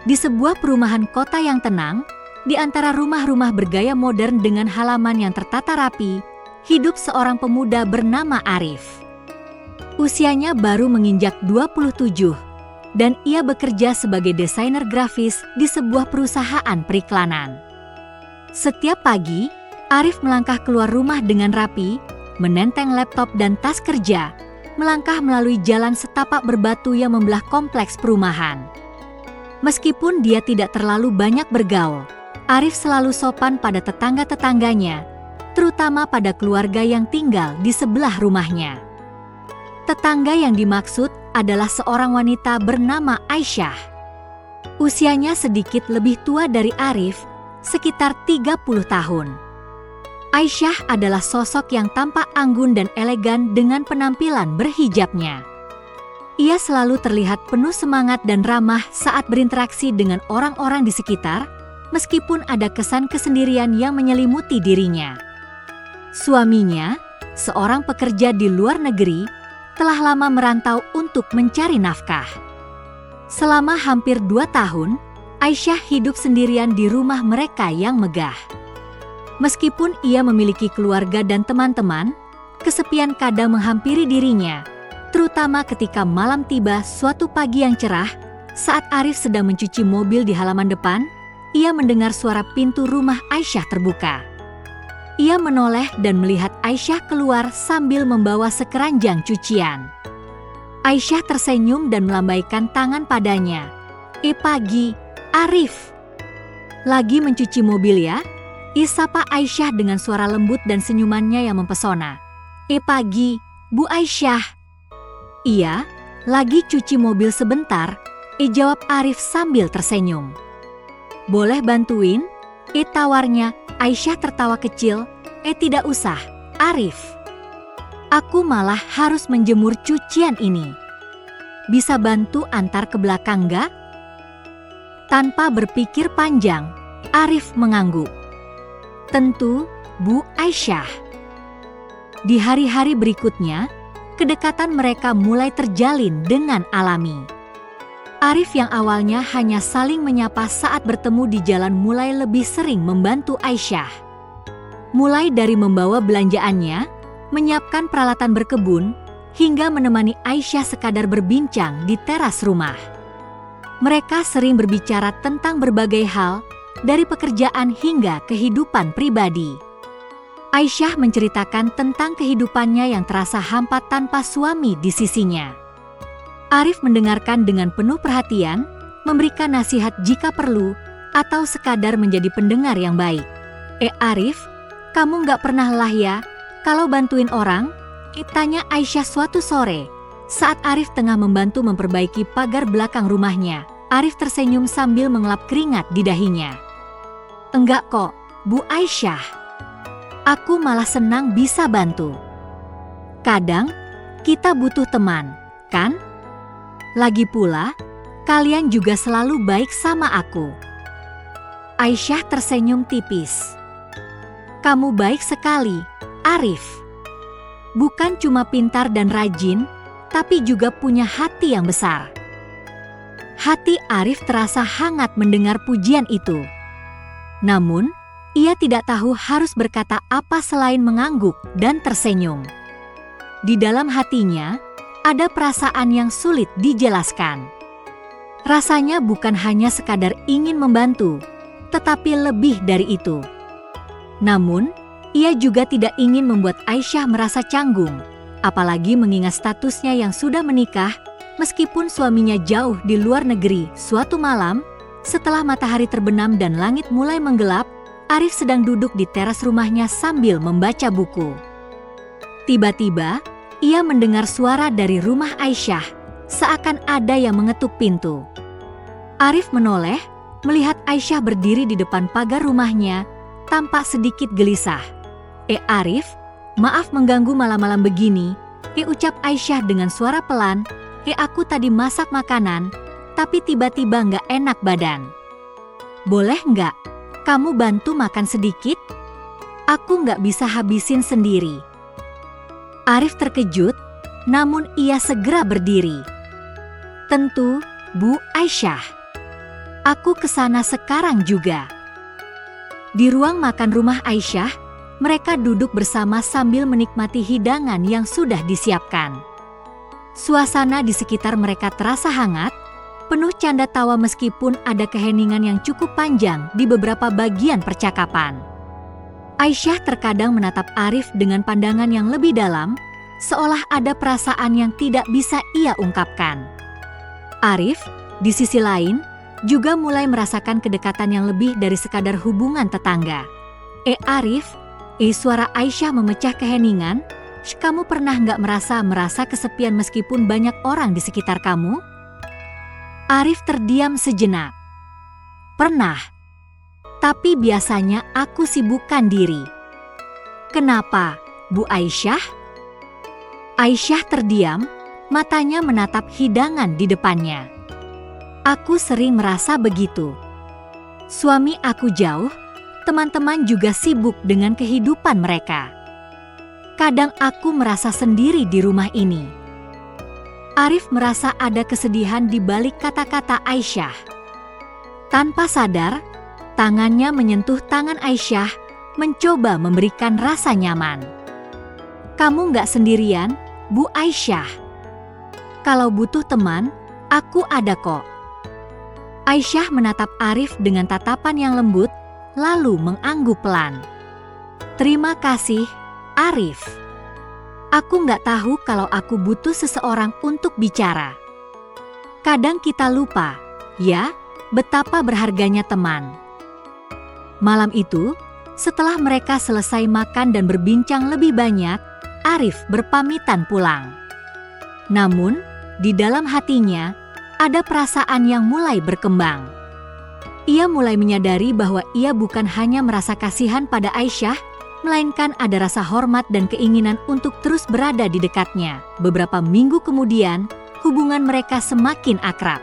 Di sebuah perumahan kota yang tenang, di antara rumah-rumah bergaya modern dengan halaman yang tertata rapi, hidup seorang pemuda bernama Arif. Usianya baru menginjak 27, dan ia bekerja sebagai desainer grafis di sebuah perusahaan periklanan. Setiap pagi, Arif melangkah keluar rumah dengan rapi, menenteng laptop dan tas kerja, melangkah melalui jalan setapak berbatu yang membelah kompleks perumahan. Meskipun dia tidak terlalu banyak bergaul, Arif selalu sopan pada tetangga-tetangganya, terutama pada keluarga yang tinggal di sebelah rumahnya. Tetangga yang dimaksud adalah seorang wanita bernama Aisyah. Usianya sedikit lebih tua dari Arif, sekitar 30 tahun. Aisyah adalah sosok yang tampak anggun dan elegan dengan penampilan berhijabnya. Ia selalu terlihat penuh semangat dan ramah saat berinteraksi dengan orang-orang di sekitar, meskipun ada kesan kesendirian yang menyelimuti dirinya. Suaminya, seorang pekerja di luar negeri, telah lama merantau untuk mencari nafkah. Selama hampir 2 tahun, Aisyah hidup sendirian di rumah mereka yang megah. Meskipun ia memiliki keluarga dan teman-teman, kesepian kadang menghampiri dirinya, terutama ketika malam tiba suatu pagi yang cerah, saat Arif sedang mencuci mobil di halaman depan, ia mendengar suara pintu rumah Aisyah terbuka. Ia menoleh dan melihat Aisyah keluar sambil membawa sekeranjang cucian. Aisyah tersenyum dan melambaikan tangan padanya. Pagi, Arif." "Lagi mencuci mobil ya?" Isapa Aisyah dengan suara lembut dan senyumannya yang mempesona. Pagi, Bu Aisyah." "Iya, lagi cuci mobil sebentar," jawab Arif sambil tersenyum. "Boleh bantuin?" tawarnya. Aisyah tertawa kecil. Tidak usah, Arif. Aku malah harus menjemur cucian ini. Bisa bantu antar ke belakang nggak?" Tanpa berpikir panjang, Arif mengangguk. "Tentu, Bu Aisyah." Di hari-hari berikutnya, kedekatan mereka mulai terjalin dengan alami. Arif yang awalnya hanya saling menyapa saat bertemu di jalan mulai lebih sering membantu Aisyah. Mulai dari membawa belanjaannya, menyiapkan peralatan berkebun, hingga menemani Aisyah sekadar berbincang di teras rumah. Mereka sering berbicara tentang berbagai hal, dari pekerjaan hingga kehidupan pribadi. Aisyah menceritakan tentang kehidupannya yang terasa hampa tanpa suami di sisinya. Arif mendengarkan dengan penuh perhatian, memberikan nasihat jika perlu, atau sekadar menjadi pendengar yang baik. Arif, kamu nggak pernah lelah ya kalau bantuin orang?" tanya Aisyah suatu sore, saat Arif tengah membantu memperbaiki pagar belakang rumahnya. Arif tersenyum sambil mengelap keringat di dahinya. "Enggak kok, Bu Aisyah. Aku malah senang bisa bantu. Kadang, kita butuh teman, kan? Lagi pula, kalian juga selalu baik sama aku." Aisyah tersenyum tipis. "Kamu baik sekali, Arif. Bukan cuma pintar dan rajin, tapi juga punya hati yang besar." Hati Arif terasa hangat mendengar pujian itu. Namun, ia tidak tahu harus berkata apa selain mengangguk dan tersenyum. Di dalam hatinya, ada perasaan yang sulit dijelaskan. Rasanya bukan hanya sekadar ingin membantu, tetapi lebih dari itu. Namun, ia juga tidak ingin membuat Aisyah merasa canggung, apalagi mengingat statusnya yang sudah menikah, meskipun suaminya jauh di luar negeri. Suatu malam, setelah matahari terbenam dan langit mulai menggelap, Arif sedang duduk di teras rumahnya sambil membaca buku. Tiba-tiba, ia mendengar suara dari rumah Aisyah, seakan ada yang mengetuk pintu. Arif menoleh, melihat Aisyah berdiri di depan pagar rumahnya, tampak sedikit gelisah. Arif, maaf mengganggu malam-malam begini, ucap Aisyah dengan suara pelan. Aku tadi masak makanan, tapi tiba-tiba nggak enak badan. Boleh nggak kamu bantu makan sedikit? Aku nggak bisa habisin sendiri. Arif terkejut, namun ia segera berdiri. Tentu, Bu Aisyah. Aku kesana sekarang juga." Di ruang makan rumah Aisyah, mereka duduk bersama sambil menikmati hidangan yang sudah disiapkan. Suasana di sekitar mereka terasa hangat, penuh canda tawa meskipun ada keheningan yang cukup panjang di beberapa bagian percakapan. Aisyah terkadang menatap Arif dengan pandangan yang lebih dalam, seolah ada perasaan yang tidak bisa ia ungkapkan. Arif, di sisi lain, juga mulai merasakan kedekatan yang lebih dari sekadar hubungan tetangga. Arif, suara Aisyah memecah keheningan. Kamu pernah nggak merasa kesepian meskipun banyak orang di sekitar kamu? Arif terdiam sejenak. Pernah. Tapi biasanya aku sibukkan diri. Kenapa, Bu Aisyah? Aisyah terdiam, matanya menatap hidangan di depannya. Aku sering merasa begitu. Suami aku jauh, teman-teman juga sibuk dengan kehidupan mereka. Kadang aku merasa sendiri di rumah ini. Arif merasa ada kesedihan di balik kata-kata Aisyah. Tanpa sadar, tangannya menyentuh tangan Aisyah, mencoba memberikan rasa nyaman. Kamu nggak sendirian, Bu Aisyah. Kalau butuh teman, aku ada kok. Aisyah menatap Arif dengan tatapan yang lembut, lalu mengangguk pelan. Terima kasih, Arif. Aku nggak tahu kalau aku butuh seseorang untuk bicara. Kadang kita lupa, ya, betapa berharganya teman. Malam itu, setelah mereka selesai makan dan berbincang lebih banyak, Arif berpamitan pulang. Namun, di dalam hatinya, ada perasaan yang mulai berkembang. Ia mulai menyadari bahwa ia bukan hanya merasa kasihan pada Aisyah, melainkan ada rasa hormat dan keinginan untuk terus berada di dekatnya. Beberapa minggu kemudian, hubungan mereka semakin akrab.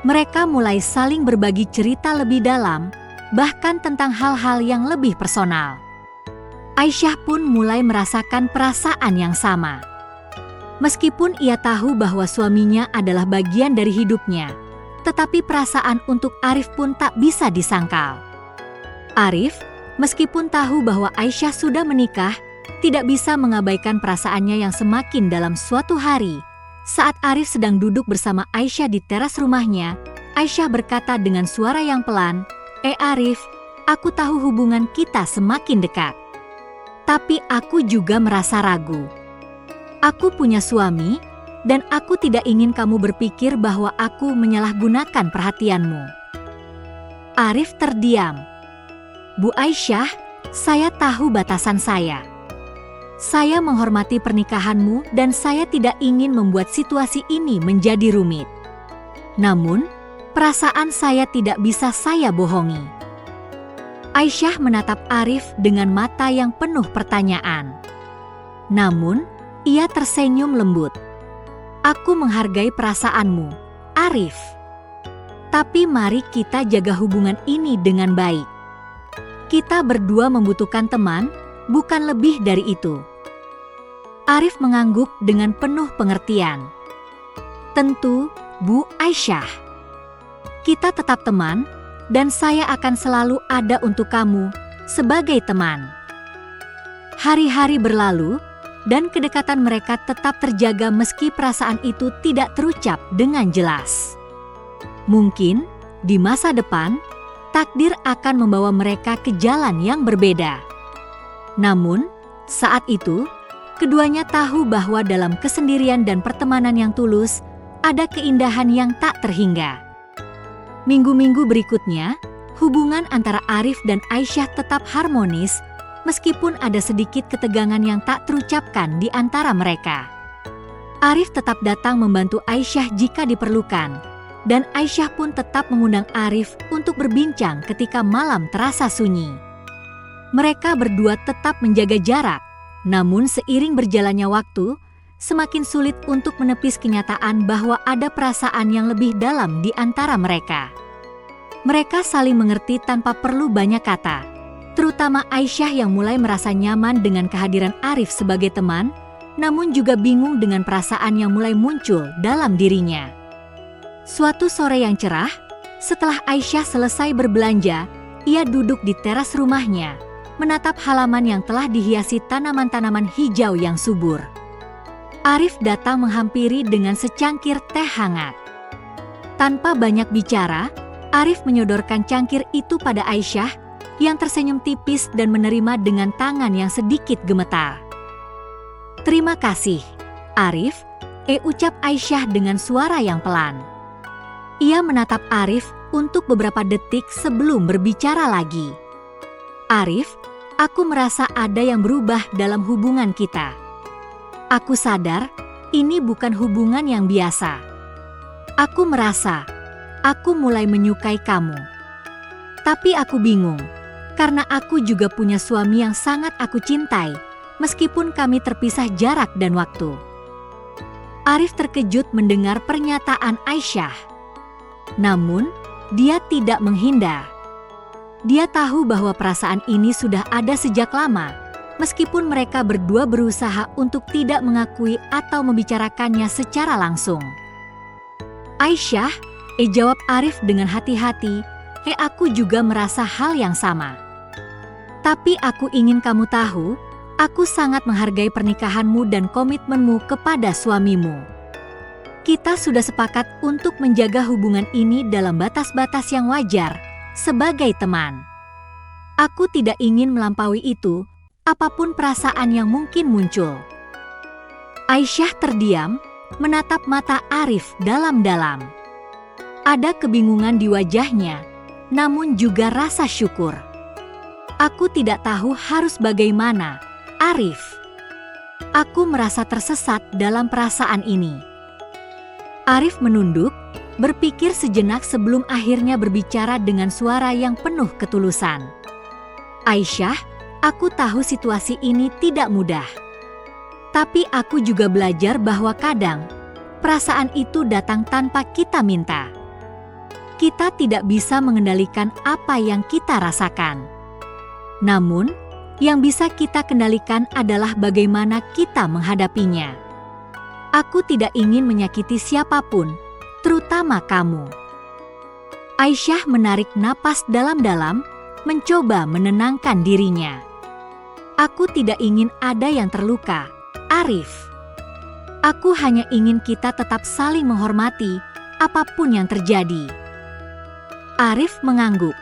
Mereka mulai saling berbagi cerita lebih dalam, bahkan tentang hal-hal yang lebih personal. Aisyah pun mulai merasakan perasaan yang sama. Meskipun ia tahu bahwa suaminya adalah bagian dari hidupnya, tetapi perasaan untuk Arif pun tak bisa disangkal. Arif, meskipun tahu bahwa Aisyah sudah menikah, tidak bisa mengabaikan perasaannya yang semakin dalam. Suatu hari, saat Arif sedang duduk bersama Aisyah di teras rumahnya, Aisyah berkata dengan suara yang pelan, Arif, aku tahu hubungan kita semakin dekat. Tapi aku juga merasa ragu. Aku punya suami, dan aku tidak ingin kamu berpikir bahwa aku menyalahgunakan perhatianmu. Arif terdiam. Bu Aisyah, saya tahu batasan saya. Saya menghormati pernikahanmu dan saya tidak ingin membuat situasi ini menjadi rumit. Namun, perasaan saya tidak bisa saya bohongi. Aisyah menatap Arif dengan mata yang penuh pertanyaan. Namun, ia tersenyum lembut. Aku menghargai perasaanmu, Arif. Tapi mari kita jaga hubungan ini dengan baik. Kita berdua membutuhkan teman, bukan lebih dari itu. Arif mengangguk dengan penuh pengertian. Tentu, Bu Aisyah. Kita tetap teman, dan saya akan selalu ada untuk kamu sebagai teman. Hari-hari berlalu, dan kedekatan mereka tetap terjaga meski perasaan itu tidak terucap dengan jelas. Mungkin, di masa depan, takdir akan membawa mereka ke jalan yang berbeda. Namun, saat itu, keduanya tahu bahwa dalam kesendirian dan pertemanan yang tulus, ada keindahan yang tak terhingga. Minggu-minggu berikutnya, hubungan antara Arif dan Aisyah tetap harmonis, meskipun ada sedikit ketegangan yang tak terucapkan di antara mereka. Arif tetap datang membantu Aisyah jika diperlukan, dan Aisyah pun tetap mengundang Arif untuk berbincang ketika malam terasa sunyi. Mereka berdua tetap menjaga jarak, namun seiring berjalannya waktu, semakin sulit untuk menepis kenyataan bahwa ada perasaan yang lebih dalam di antara mereka. Mereka saling mengerti tanpa perlu banyak kata, terutama Aisyah yang mulai merasa nyaman dengan kehadiran Arif sebagai teman, namun juga bingung dengan perasaan yang mulai muncul dalam dirinya. Suatu sore yang cerah, Setelah Aisyah selesai berbelanja, ia duduk di teras rumahnya, menatap halaman yang telah dihiasi tanaman-tanaman hijau yang subur. Arif datang menghampiri dengan secangkir teh hangat. Tanpa banyak bicara, Arif menyodorkan cangkir itu pada Aisyah yang tersenyum tipis dan menerima dengan tangan yang sedikit gemetar. "Terima kasih, Arif," ucap Aisyah dengan suara yang pelan. Ia menatap Arif untuk beberapa detik sebelum berbicara lagi. "Arif, aku merasa ada yang berubah dalam hubungan kita. Aku sadar ini bukan hubungan yang biasa. Aku merasa aku mulai menyukai kamu. Tapi aku bingung, karena aku juga punya suami yang sangat aku cintai, meskipun kami terpisah jarak dan waktu." Arif terkejut mendengar pernyataan Aisyah. Namun, dia tidak menghindar. Dia tahu bahwa perasaan ini sudah ada sejak lama, meskipun mereka berdua berusaha untuk tidak mengakui atau membicarakannya secara langsung. "Aisyah," jawab Arif dengan hati-hati, "aku juga merasa hal yang sama. Tapi aku ingin kamu tahu, aku sangat menghargai pernikahanmu dan komitmenmu kepada suamimu. Kita sudah sepakat untuk menjaga hubungan ini dalam batas-batas yang wajar, sebagai teman. Aku tidak ingin melampaui itu, apapun perasaan yang mungkin muncul." Aisyah terdiam, menatap mata Arif dalam-dalam. Ada kebingungan di wajahnya, namun juga rasa syukur. "Aku tidak tahu harus bagaimana, Arif. Aku merasa tersesat dalam perasaan ini." Arif menunduk, berpikir sejenak sebelum akhirnya berbicara dengan suara yang penuh ketulusan. "Aisyah, aku tahu situasi ini tidak mudah. Tapi aku juga belajar bahwa kadang perasaan itu datang tanpa kita minta. Kita tidak bisa mengendalikan apa yang kita rasakan. Namun, yang bisa kita kendalikan adalah bagaimana kita menghadapinya. Aku tidak ingin menyakiti siapapun, terutama kamu." Aisyah menarik napas dalam-dalam, mencoba menenangkan dirinya. "Aku tidak ingin ada yang terluka, Arif. Aku hanya ingin kita tetap saling menghormati, apapun yang terjadi." Arif mengangguk.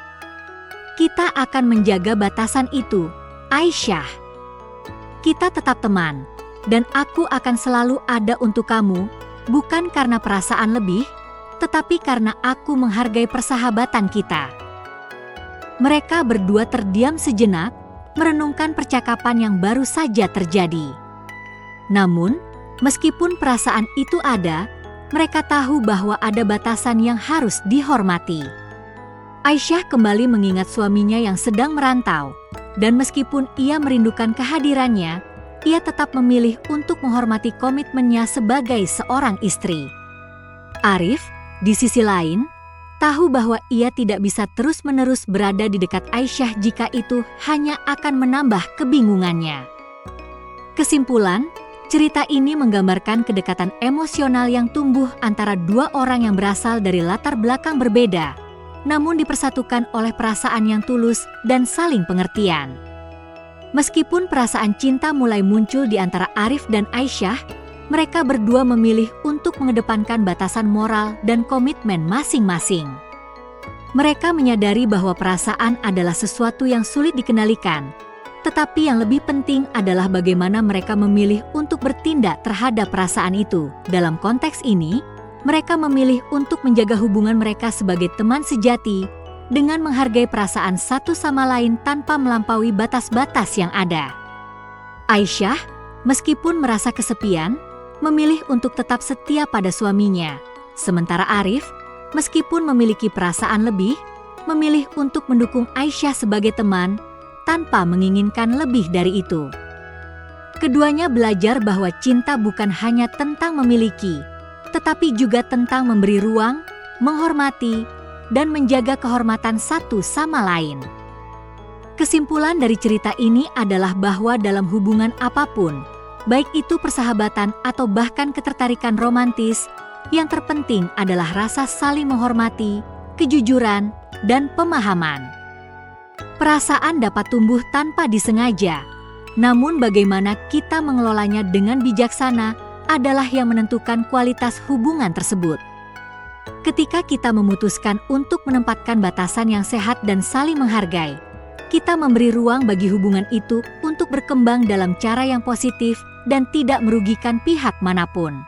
"Kita akan menjaga batasan itu, Aisyah. Kita tetap teman. Dan aku akan selalu ada untuk kamu, bukan karena perasaan lebih, tetapi karena aku menghargai persahabatan kita." Mereka berdua terdiam sejenak, merenungkan percakapan yang baru saja terjadi. Namun, meskipun perasaan itu ada, mereka tahu bahwa ada batasan yang harus dihormati. Aisyah kembali mengingat suaminya yang sedang merantau, dan meskipun ia merindukan kehadirannya, ia tetap memilih untuk menghormati komitmennya sebagai seorang istri. Arif, di sisi lain, tahu bahwa ia tidak bisa terus-menerus berada di dekat Aisyah jika itu hanya akan menambah kebingungannya. Kesimpulan, cerita ini menggambarkan kedekatan emosional yang tumbuh antara dua orang yang berasal dari latar belakang berbeda, namun dipersatukan oleh perasaan yang tulus dan saling pengertian. Meskipun perasaan cinta mulai muncul di antara Arif dan Aisyah, mereka berdua memilih untuk mengedepankan batasan moral dan komitmen masing-masing. Mereka menyadari bahwa perasaan adalah sesuatu yang sulit dikendalikan, tetapi yang lebih penting adalah bagaimana mereka memilih untuk bertindak terhadap perasaan itu. Dalam konteks ini, mereka memilih untuk menjaga hubungan mereka sebagai teman sejati, dengan menghargai perasaan satu sama lain tanpa melampaui batas-batas yang ada. Aisyah, meskipun merasa kesepian, memilih untuk tetap setia pada suaminya. Sementara Arif, meskipun memiliki perasaan lebih, memilih untuk mendukung Aisyah sebagai teman, tanpa menginginkan lebih dari itu. Keduanya belajar bahwa cinta bukan hanya tentang memiliki, tetapi juga tentang memberi ruang, menghormati, dan menjaga kehormatan satu sama lain. Kesimpulan dari cerita ini adalah bahwa dalam hubungan apapun, baik itu persahabatan atau bahkan ketertarikan romantis, yang terpenting adalah rasa saling menghormati, kejujuran, dan pemahaman. Perasaan dapat tumbuh tanpa disengaja, namun bagaimana kita mengelolanya dengan bijaksana adalah yang menentukan kualitas hubungan tersebut. Ketika kita memutuskan untuk menempatkan batasan yang sehat dan saling menghargai, kita memberi ruang bagi hubungan itu untuk berkembang dalam cara yang positif dan tidak merugikan pihak manapun.